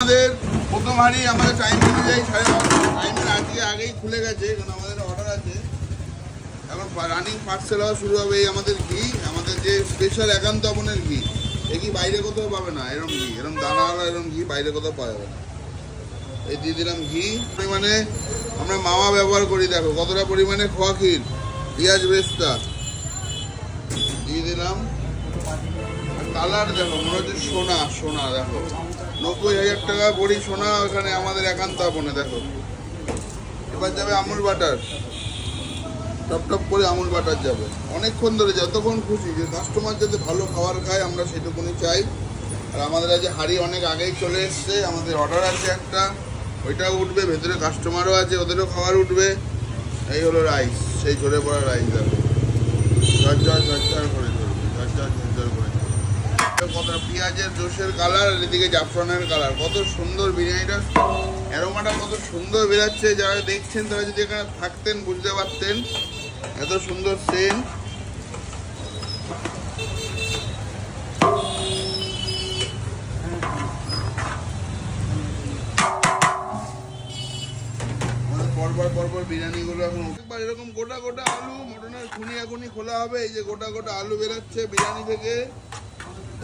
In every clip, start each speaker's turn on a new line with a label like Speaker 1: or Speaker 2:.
Speaker 1: আমাদের প্রথম হাঁড়ি আমাদের টাইম অনুযায়ী 9:30 টাইমের আগেই খুলে গেছে, কারণ আমাদের অর্ডার আছে। এখন রানিং পার্সেল হওয়া শুরু হবে। এই আমাদের ঘি, আমাদের যে স্পেশাল একান্ত আপনের ঘি, এই ঘি বাইরে কোথাও পাবে না। এরকম ঘি, এরকম দানাওয়ালা এরকম ঘি বাইরে কোথাও পাওয়া যাবে না। এই দিয়ে দিলাম ঘি। পরিমাণে আমরা মাওয়া ব্যবহার করি, দেখো কতটা পরিমাণে খোয়া ক্ষীর, পেঁয়াজ বেরেস্তা দিয়ে দিলাম। কালার দেখো, মনে হচ্ছে সোনা সোনা। দেখো 90,000 টাকা বড়ি সোনা ওখানে আমাদের একান্ত আপনে। দেখো এবার যাবে আমুল বাটার, টপ টপ করে আমুল বাটার যাবে। অনেকক্ষণ ধরে, যতক্ষণ খুশি, যে কাস্টমার যাতে ভালো খাবার খায় আমরা সেটুকুনি চাই। আর আমাদের আজ হাঁড়ি অনেক আগেই চলে এসছে, আমাদের অর্ডার আছে একটা, ওইটাও উঠবে, ভেতরে কাস্টমারও আছে, ওদেরও খাবার উঠবে। এই হলো রাইস, সেই ঝরে পড়া রাইস। দেখো ঝরঝর ঝরঝর করে চলবে, ঝরঝর ঝরঝর করে চলবে। কতটা পেঁয়াজের জোশের কালার, আর এদিকে জাফরানের কালার। কত সুন্দর বিরিয়ানিটা, অ্যারোমাটা কত সুন্দর বেরাচ্ছে। যারা দেখছেন তারা যদি এখানে থাকতেন বুঝতে পারতেন এত সুন্দর সেন্ট। পরপর বিরিয়ানিগুলো এখন একবার এরকম গোটা গোটা আলু, মটনের খুনি এখনই খোলা হবে। এই যে গোটা গোটা আলু বেরোচ্ছে বিরিয়ানি থেকে।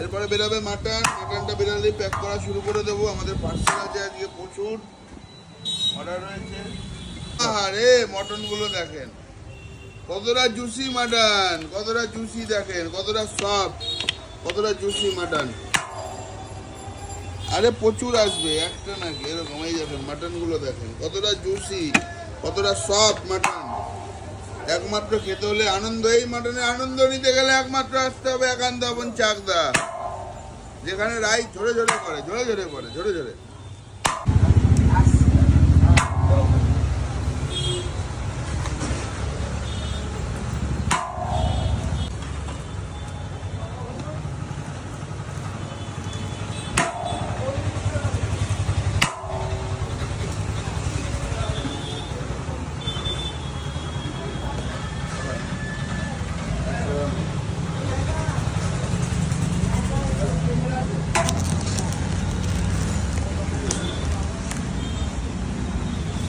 Speaker 1: এরপরে বেরোবে মাটন, মাটনটা বেরোলে প্যাক করা শুরু করে দেবো। আমাদের পার্সেল আছে আজকে প্রচুর, অর্ডার রয়েছে। আরে মটনগুলো দেখেন কতটা জুসি মাটন, কতটা জুসি দেখেন, কতটা সফট, কতটা জুসি মাটন। আরে প্রচুর আসবে, একটা নাকি এরকম। এই দেখেন মাটনগুলো দেখেন কতটা জুসি, কতটা সফট মাটন। একমাত্র খেতে হলে আনন্দ, এই মাটনে আনন্দ নিতে গেলে একমাত্র আসতে হবে একান্ত আপন চাকদা, যেখানে রাইস ঝরে ঝরে করে, ঝরে ঝরে করে, ঝরে ঝরে।